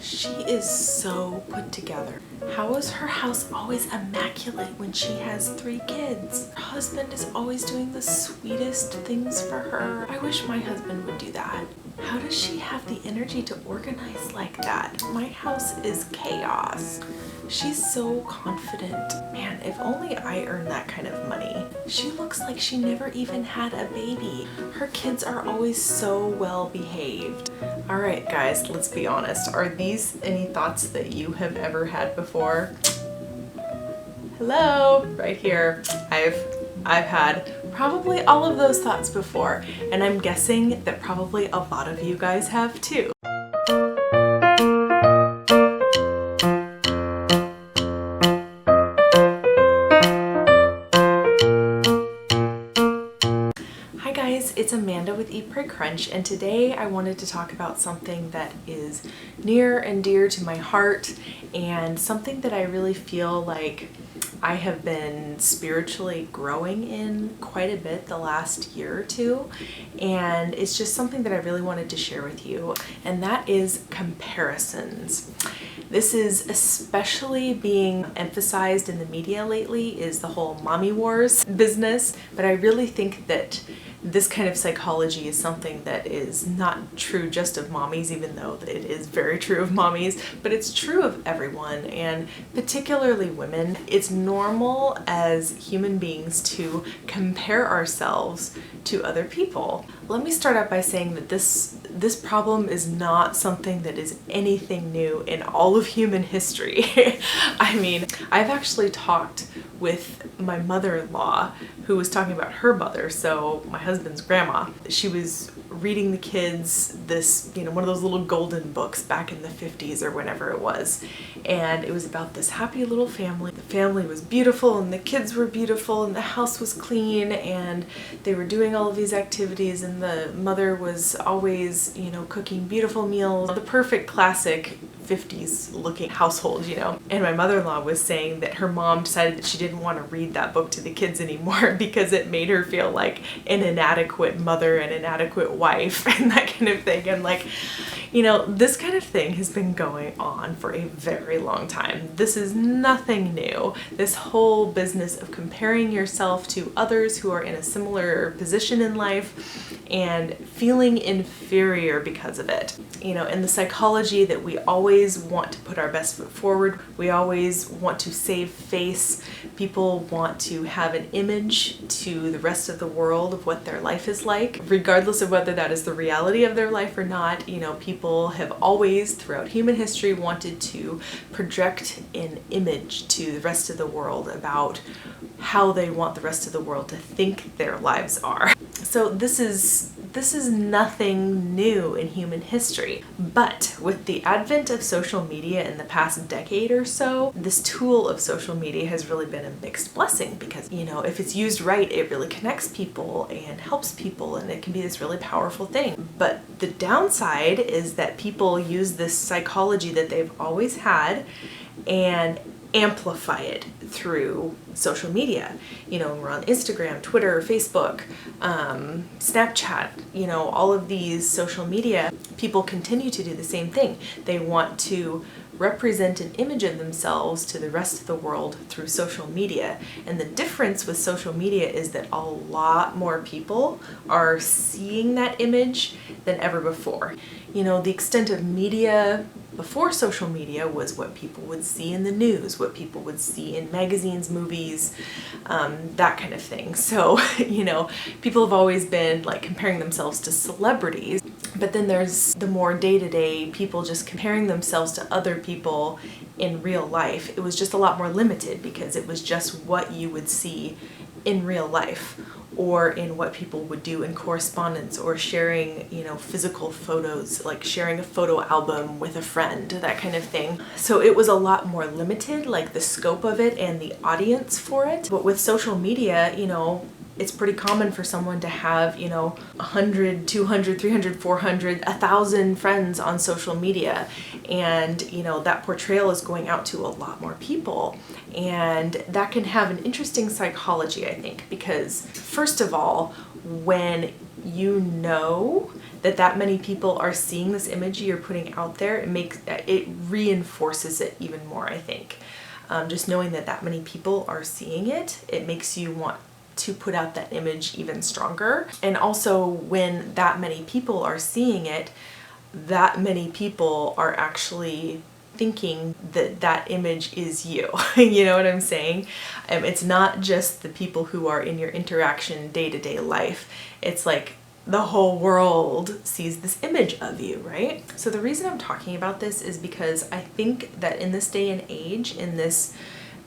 She is so put together. How is her house always immaculate when she has 3 kids? Her husband is always doing the sweetest things for her. I wish my husband would do that. How does she have the energy to organize like that? My house is chaos. She's so confident. Man, if only I earned that kind of money. She looks like she never even had a baby. Her kids are always so well behaved. All right, guys, let's be honest. Are these any thoughts that you have ever had before? Hello, right here. I've had probably all of those thoughts before, and I'm guessing that probably a lot of you guys have too. Hi guys, it's Amanda with Eat, Pray, Crunch, and today I wanted to talk about something that is near and dear to my heart and something that I really feel like I have been spiritually growing in quite a bit the last year or two, and it's just something that I really wanted to share with you, and that is comparisons. This is especially being emphasized in the media lately, is the whole mommy wars business, but I really think that this kind of psychology is something that is not true just of mommies, even though it is very true of mommies, but it's true of everyone, and particularly women. It's normal as human beings to compare ourselves to other people. Let me start out by saying that this problem is not something that is anything new in all of human history. I mean, I've actually talked with my mother-in-law who was talking about her mother, so my husband's grandma. She was reading the kids this, one of those little golden books back in the 50s or whenever it was, and it was about this happy little family. The family was beautiful and the kids were beautiful and the house was clean and they were doing all of these activities, and the mother was always, cooking beautiful meals, the perfect classic 50s looking household, And my mother-in-law was saying that her mom decided that she didn't want to read that book to the kids anymore because it made her feel like an inadequate mother, an inadequate wife, and that kind of thing. And this kind of thing has been going on for a very long time. This is nothing new. This whole business of comparing yourself to others who are in a similar position in life and feeling inferior because of it. And the psychology that we always want to put our best foot forward. We always want to save face. People want to have an image to the rest of the world of what their life is like, regardless of whether that is the reality of their life or not. People have always, throughout human history, wanted to project an image to the rest of the world about how they want the rest of the world to think their lives are. So this is nothing new in human history. But with the advent of social media in the past decade or so, this tool of social media has really been a mixed blessing because, if it's used right, it really connects people and helps people, and it can be this really powerful thing. But the downside is that people use this psychology that they've always had and amplify it through social media. We're on Instagram, Twitter, Facebook, Snapchat, all of these social media, people continue to do the same thing. They want to represent an image of themselves to the rest of the world through social media. And the difference with social media is that a lot more people are seeing that image than ever before. The extent of media before social media was what people would see in the news, what people would see in magazines, movies, that kind of thing. So, people have always been comparing themselves to celebrities, but then there's the more day-to-day people just comparing themselves to other people in real life. It was just a lot more limited because it was just what you would see in real life, or in what people would do in correspondence, or sharing, physical photos, like sharing a photo album with a friend, that kind of thing. So it was a lot more limited, like the scope of it and the audience for it. But with social media, it's pretty common for someone to have, 100, 200, 300, 400, 1,000 friends on social media. And, that portrayal is going out to a lot more people. And that can have an interesting psychology, I think, because first of all, when you know that many people are seeing this image you're putting out there, it reinforces it even more, I think. Just knowing that many people are seeing it, it makes you want to put out that image even stronger. And also when that many people are seeing it, that many people are actually thinking that image is you. You know what I'm saying? It's not just the people who are in your interaction day-to-day life. It's like the whole world sees this image of you, right? So the reason I'm talking about this is because I think that in this day and age, in this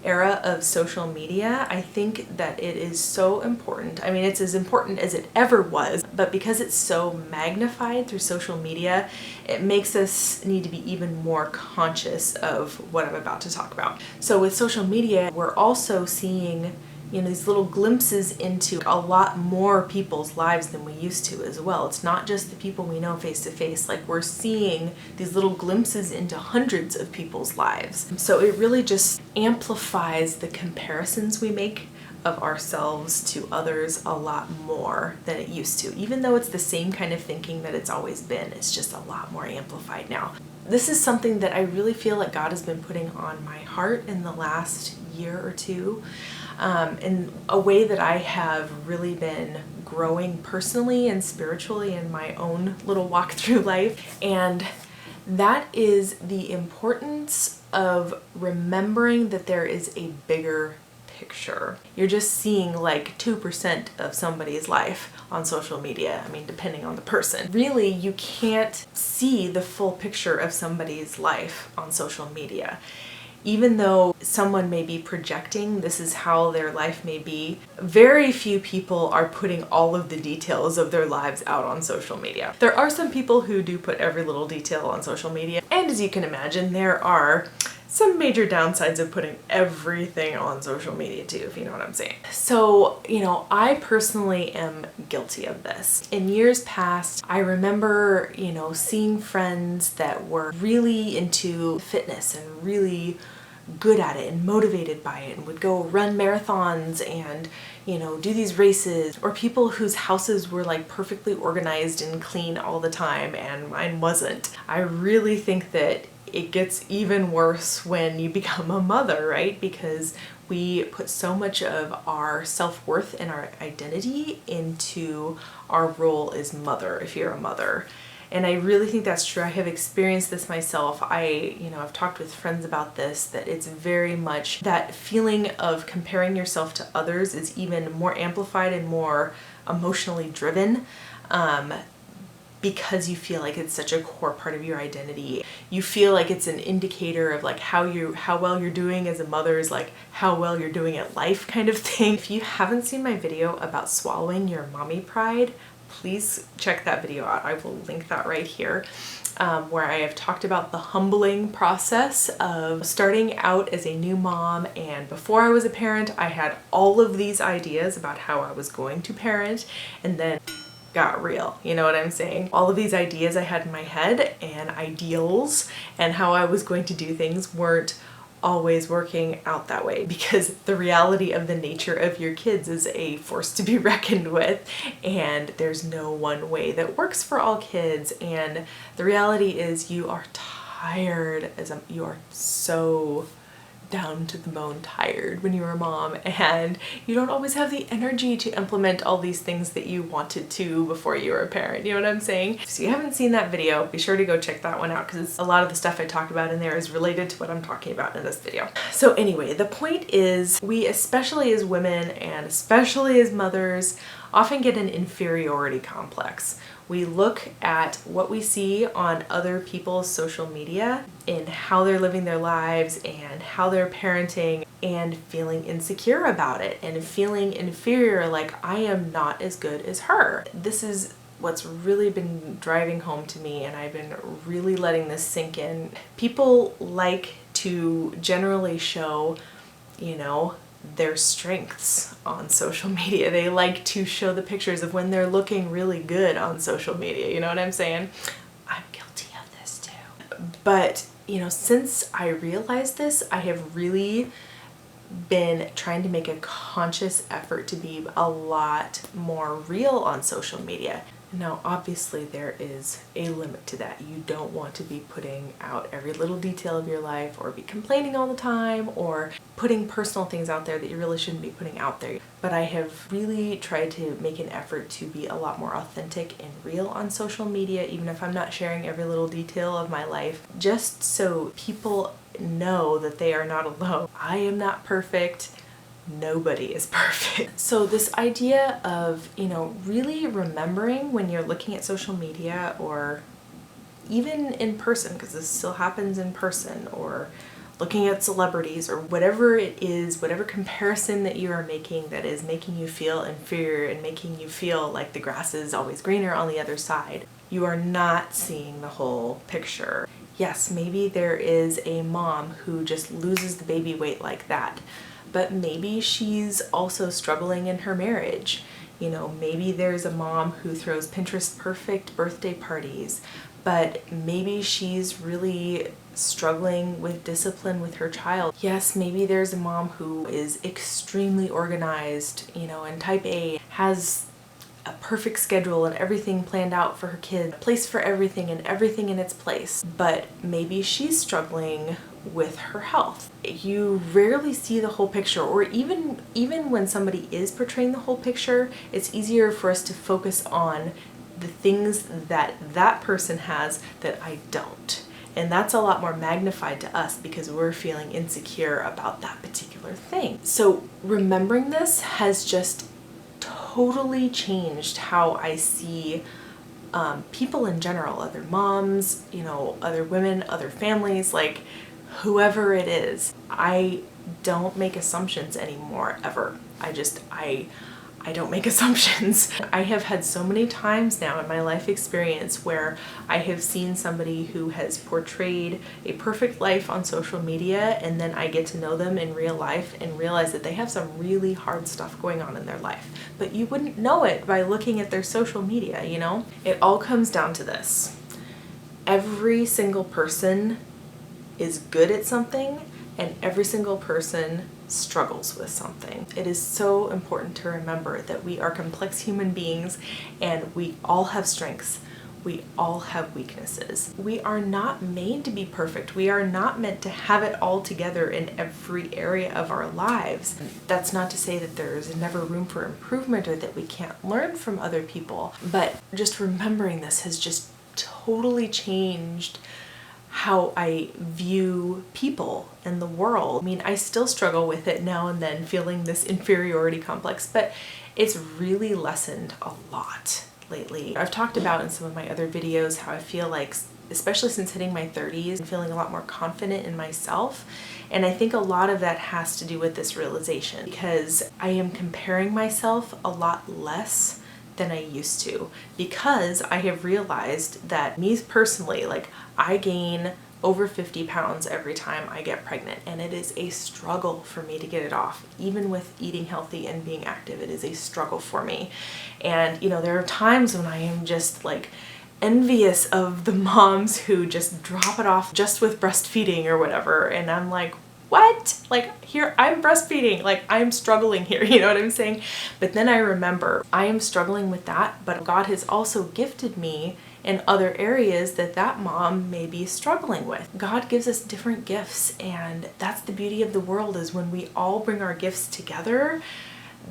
era of social media, I think that it is so important. I mean, it's as important as it ever was, but because it's so magnified through social media, it makes us need to be even more conscious of what I'm about to talk about. So with social media, we're also seeing, you know, these little glimpses into a lot more people's lives than we used to as well. It's not just the people we know face to face. Like, we're seeing these little glimpses into hundreds of people's lives. So it really just amplifies the comparisons we make of ourselves to others a lot more than it used to. Even though it's the same kind of thinking that it's always been, it's just a lot more amplified now. This is something that I really feel like God has been putting on my heart in the last year or two. In a way that I have really been growing personally and spiritually in my own little walk through life. And that is the importance of remembering that there is a bigger picture. You're just seeing like 2% of somebody's life on social media. I mean, depending on the person. Really, you can't see the full picture of somebody's life on social media. Even though someone may be projecting this is how their life may be, very few people are putting all of the details of their lives out on social media. There are some people who do put every little detail on social media, and as you can imagine, there are some major downsides of putting everything on social media too, if you know what I'm saying. So, you know, I personally am guilty of this. In years past, I remember, you know, seeing friends that were really into fitness and really good at it and motivated by it and would go run marathons and, you know, do these races, or people whose houses were like perfectly organized and clean all the time and mine wasn't. I really think that it gets even worse when you become a mother, right? Because we put so much of our self-worth and our identity into our role as mother, if you're a mother. And I really think that's true. I have experienced this myself. I've talked with friends about this, that it's very much that feeling of comparing yourself to others is even more amplified and more emotionally driven. Because you feel like it's such a core part of your identity. You feel like it's an indicator of like how well you're doing as a mother is like how well you're doing at life kind of thing. If you haven't seen my video about swallowing your mommy pride, please check that video out. I will link that right here, where I have talked about the humbling process of starting out as a new mom. And before I was a parent, I had all of these ideas about how I was going to parent, and then got real. You know what I'm saying? All of these ideas I had in my head and ideals and how I was going to do things weren't always working out that way, because the reality of the nature of your kids is a force to be reckoned with, and there's no one way that works for all kids. And the reality is you are tired you are so down to the bone tired when you're a mom, and you don't always have the energy to implement all these things that you wanted to before you were a parent. You know what I'm saying? So you haven't seen that video, be sure to go check that one out, because a lot of the stuff I talk about in there is related to what I'm talking about in this video. So anyway, the point is, we, especially as women and especially as mothers, often get an inferiority complex. We look at what we see on other people's social media and how they're living their lives and how they're parenting, and feeling insecure about it and feeling inferior, like I am not as good as her. This is what's really been driving home to me, and I've been really letting this sink in. People like to generally show, you know, their strengths on social media. They like to show the pictures of when they're looking really good on social media. You know what I'm saying? I'm guilty of this too. But, you know, since I realized this, I have really been trying to make a conscious effort to be a lot more real on social media. Now, obviously, there is a limit to that. You don't want to be putting out every little detail of your life or be complaining all the time or putting personal things out there that you really shouldn't be putting out there. But I have really tried to make an effort to be a lot more authentic and real on social media, even if I'm not sharing every little detail of my life, just so people know that they are not alone. I am not perfect. Nobody is perfect. So this idea of, really remembering when you're looking at social media or even in person, because this still happens in person, or looking at celebrities or whatever it is, whatever comparison that you are making that is making you feel inferior and making you feel like the grass is always greener on the other side, you are not seeing the whole picture. Yes, maybe there is a mom who just loses the baby weight like that, but maybe she's also struggling in her marriage. Maybe there's a mom who throws Pinterest perfect birthday parties, but maybe she's really struggling with discipline with her child. Yes, maybe there's a mom who is extremely organized, and type A, has a perfect schedule and everything planned out for her kid, a place for everything and everything in its place, but maybe she's struggling with her health. You rarely see the whole picture, or even when somebody is portraying the whole picture, it's easier for us to focus on the things that that person has that I don't. And that's a lot more magnified to us because we're feeling insecure about that particular thing. So remembering this has just totally changed how I see people in general, other moms, other women, other families, like whoever it is. I don't make assumptions anymore, ever. I don't make assumptions. I have had so many times now in my life experience where I have seen somebody who has portrayed a perfect life on social media, and then I get to know them in real life and realize that they have some really hard stuff going on in their life. But you wouldn't know it by looking at their social media, It all comes down to this. Every single person is good at something, and every single person struggles with something. It is so important to remember that we are complex human beings and we all have strengths. We all have weaknesses. We are not made to be perfect. We are not meant to have it all together in every area of our lives. That's not to say that there's never room for improvement or that we can't learn from other people, but just remembering this has just totally changed how I view people and the world. I mean, I still struggle with it now and then, feeling this inferiority complex, but it's really lessened a lot lately. I've talked about in some of my other videos how I feel like, especially since hitting my 30s, I'm feeling a lot more confident in myself. And I think a lot of that has to do with this realization, because I am comparing myself a lot less than I used to, because I have realized that me personally, like, I gain over 50 pounds every time I get pregnant, and it is a struggle for me to get it off. Even with eating healthy and being active, it is a struggle for me. And there are times when I am just like envious of the moms who just drop it off just with breastfeeding or whatever, and I'm like, what? Like, here, I'm breastfeeding, like, I'm struggling here, you know what I'm saying? But then I remember I am struggling with that, but God has also gifted me in other areas that mom may be struggling with. God gives us different gifts, and that's the beauty of the world, is when we all bring our gifts together,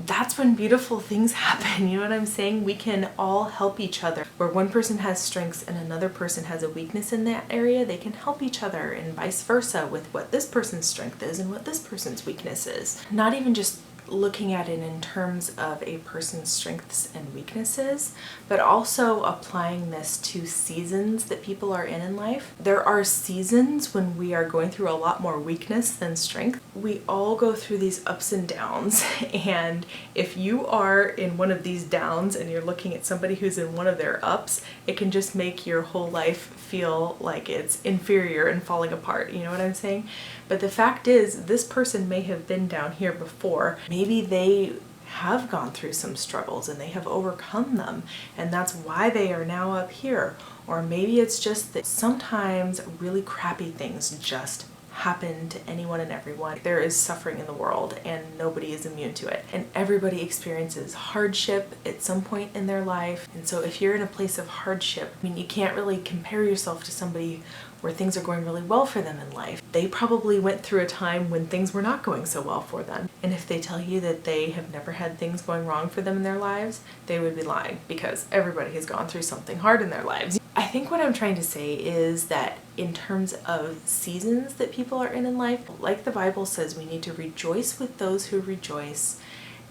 that's when beautiful things happen. You know what I'm saying? We can all help each other. Where one person has strengths and another person has a weakness in that area, they can help each other, and vice versa with what this person's strength is and what this person's weakness is. Not even just looking at it in terms of a person's strengths and weaknesses, but also applying this to seasons that people are in life. There are seasons when we are going through a lot more weakness than strength. We all go through these ups and downs, and if you are in one of these downs and you're looking at somebody who's in one of their ups, it can just make your whole life feel like it's inferior and falling apart, you know what I'm saying? But the fact is, this person may have been down here before. Maybe they have gone through some struggles and they have overcome them, and that's why they are now up here. Or maybe it's just that sometimes really crappy things just happen to anyone and everyone. There is suffering in the world and nobody is immune to it. And everybody experiences hardship at some point in their life. And so if you're in a place of hardship, I mean, you can't really compare yourself to somebody where things are going really well for them in life. They probably went through a time when things were not going so well for them. And if they tell you that they have never had things going wrong for them in their lives, they would be lying, because everybody has gone through something hard in their lives. I think what I'm trying to say is that in terms of seasons that people are in life, like the Bible says, we need to rejoice with those who rejoice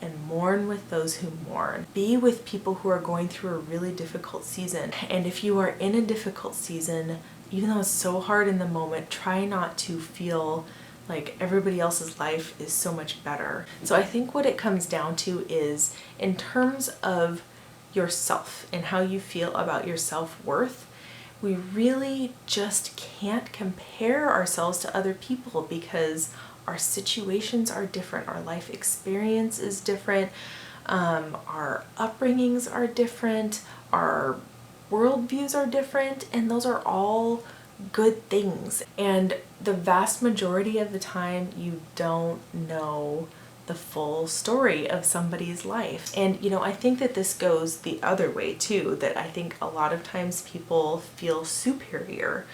and mourn with those who mourn. Be with people who are going through a really difficult season. And if you are in a difficult season, even though it's so hard in the moment, try not to feel like everybody else's life is so much better. So I think what it comes down to is, in terms of yourself and how you feel about your self-worth, we really just can't compare ourselves to other people, because our situations are different, our life experience is different, our upbringings are different, our worldviews are different, and those are all good things. And the vast majority of the time, you don't know the full story of somebody's life. And I think that this goes the other way too, that I think a lot of times people feel superior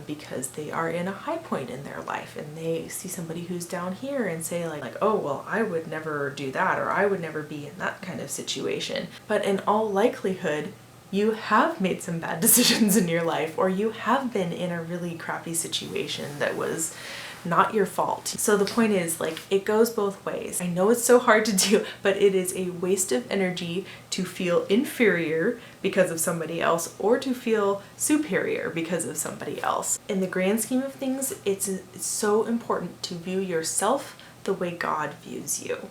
because they are in a high point in their life and they see somebody who's down here and say like, oh, well, I would never do that, or I would never be in that kind of situation. But in all likelihood, you have made some bad decisions in your life, or you have been in a really crappy situation that was not your fault. So the point is, like, it goes both ways. I know it's so hard to do, but it is a waste of energy to feel inferior because of somebody else, or to feel superior because of somebody else. In the grand scheme of things, it's so important to view yourself the way God views you.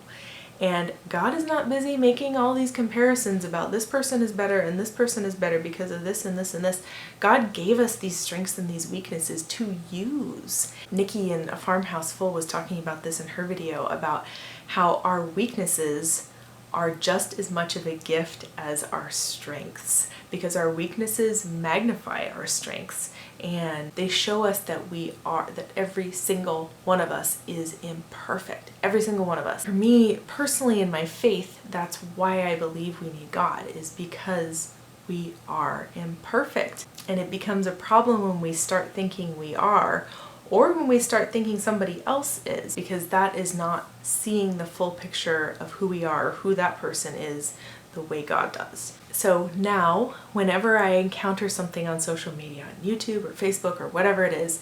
And God is not busy making all these comparisons about this person is better and this person is better because of this and this and this. God gave us these strengths and these weaknesses to use. Nikki in A Farmhouse Full was talking about this in her video, about how our weaknesses are just as much of a gift as our strengths, because our weaknesses magnify our strengths, and they show us that that every single one of us is imperfect. Every single one of us. For me personally, in my faith, that's why I believe we need God, is because we are imperfect. And it becomes a problem when we start thinking we are, or when we start thinking somebody else is, because that is not seeing the full picture of who we are, or who that person is, the way God does. So now, whenever I encounter something on social media, on YouTube or Facebook or whatever it is,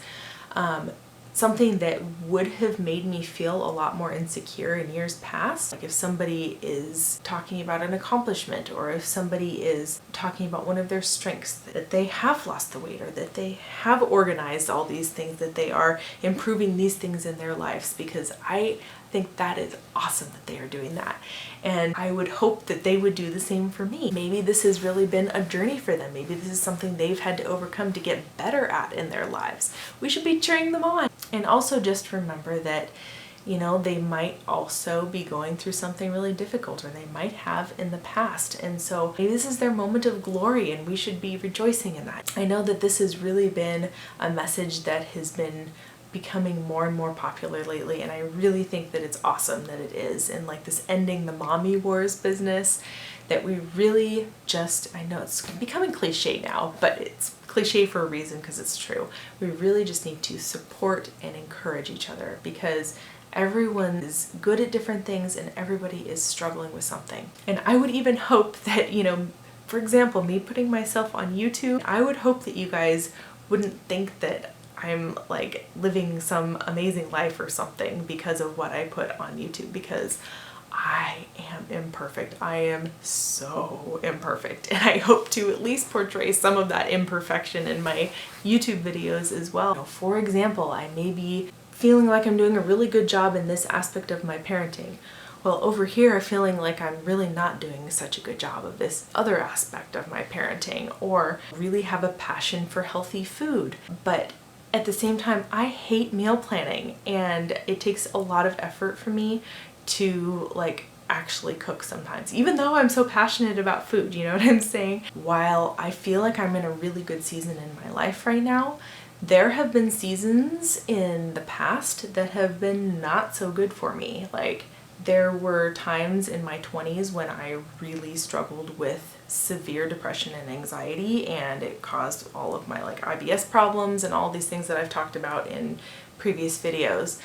something that would have made me feel a lot more insecure in years past, like if somebody is talking about an accomplishment, or if somebody is talking about one of their strengths, that they have lost the weight, or that they have organized all these things, that they are improving these things in their lives, because I think that is awesome that they are doing that. And I would hope that they would do the same for me. Maybe this has really been a journey for them. Maybe this is something they've had to overcome to get better at in their lives. We should be cheering them on. And also just remember that, they might also be going through something really difficult, or they might have in the past. And so maybe this is their moment of glory, and we should be rejoicing in that. I know that this has really been a message that has been becoming more and more popular lately, and I really think that it's awesome that it is. And like this ending the mommy wars business, that we really just, I know it's becoming cliche now, but it's cliche for a reason, because it's true. We really just need to support and encourage each other, because everyone is good at different things and everybody is struggling with something. And I would even hope that, for example, me putting myself on YouTube, I would hope that you guys wouldn't think that I'm like living some amazing life or something because of what I put on YouTube, because I am imperfect. I am so imperfect, and I hope to at least portray some of that imperfection in my YouTube videos as well. For example, I may be feeling like I'm doing a really good job in this aspect of my parenting. Well, over here, feeling like I'm really not doing such a good job of this other aspect of my parenting, or really have a passion for healthy food. But at the same time, I hate meal planning, and it takes a lot of effort for me to actually cook sometimes, even though I'm so passionate about food, you know what I'm saying? While I feel like I'm in a really good season in my life right now, There have been seasons in the past that have been not so good for me. Like, there were times in my 20s when I really struggled with severe depression and anxiety, and it caused all of my like IBS problems and all these things that I've talked about in previous videos.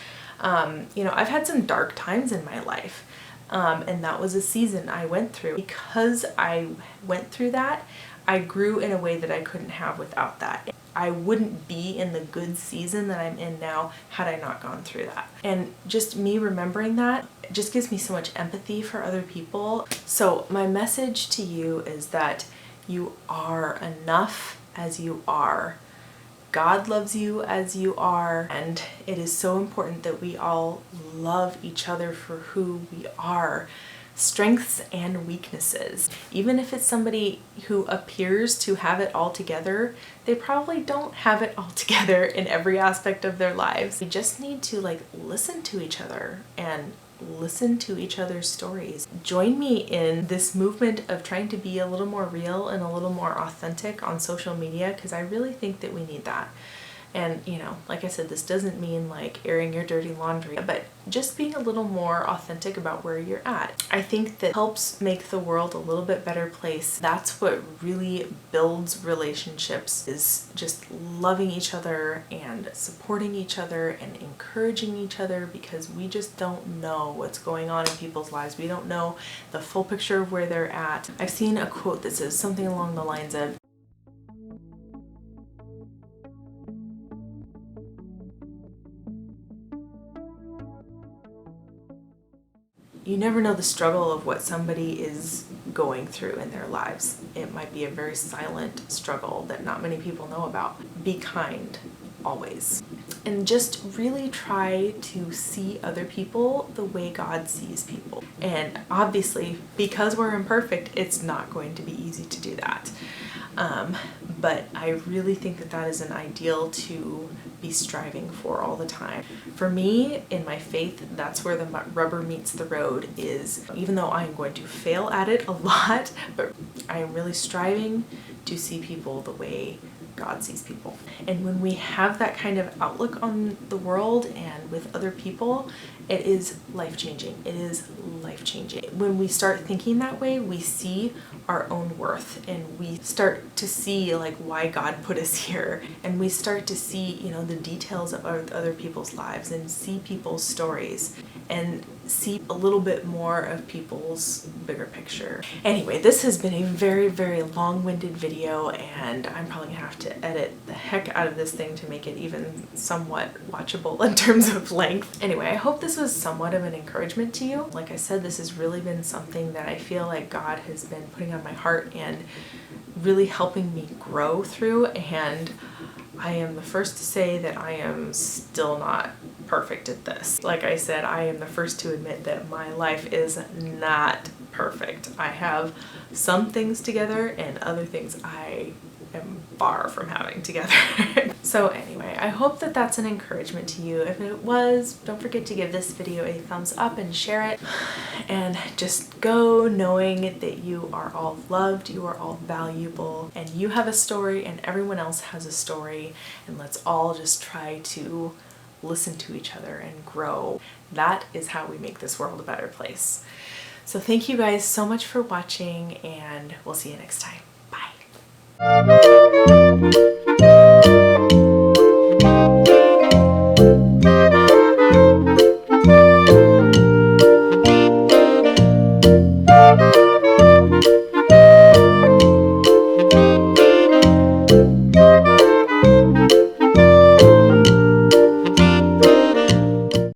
You know, I've had some dark times in my life, and that was a season I went through. Because I went through that, I grew in a way that I couldn't have without that. I wouldn't be in the good season that I'm in now had I not gone through that. And just me remembering that just gives me so much empathy for other people. So my message to you is that you are enough as you are. God loves you as you are, and it is so important that we all love each other for who we are. Strengths and weaknesses. Even if it's somebody who appears to have it all together, they probably don't have it all together in every aspect of their lives. We just need to like listen to each other and listen to each other's stories. Join me in this movement of trying to be a little more real and a little more authentic on social media, because I really think that we need that. And, you know, like I said, this doesn't mean like airing your dirty laundry, but just being a little more authentic about where you're at. I think that helps make the world a little bit better place. That's what really builds relationships, is just loving each other and supporting each other and encouraging each other, because we just don't know what's going on in people's lives. We don't know the full picture of where they're at. I've seen a quote that says something along the lines of, you never know the struggle of what somebody is going through in their lives. It might be a very silent struggle that not many people know about. Be kind, always. And just really try to see other people the way God sees people. And obviously, because we're imperfect, it's not going to be easy to do that. But I really think that that is an ideal to be striving for all the time. For me, in my faith, that's where the rubber meets the road, is even though I'm going to fail at it a lot, but I am really striving to see people the way God sees people. And when we have that kind of outlook on the world and with other people, it is life-changing. It is life-changing. When we start thinking that way, we see our own worth, and we start to see like why God put us here, and we start to see, you know, the details of other people's lives and see people's stories and see a little bit more of people's bigger picture. Anyway, this has been a very, very long-winded video, and I'm probably gonna have to edit the heck out of this thing to make it even somewhat watchable in terms of length. Anyway, I hope this was somewhat of an encouragement to you. Like I said, this has really been something that I feel like God has been putting on my heart and really helping me grow through, and I am the first to say that I am still not perfect at this. Like I said, I am the first to admit that my life is not perfect. I have some things together and other things I am far from having together. So anyway, I hope that that's an encouragement to you. If it was, don't forget to give this video a thumbs up and share it. And just go knowing that you are all loved, you are all valuable, and you have a story and everyone else has a story. And let's all just try to listen to each other and grow. That is how we make this world a better place. So thank you guys so much for watching, and we'll see you next time. Bye.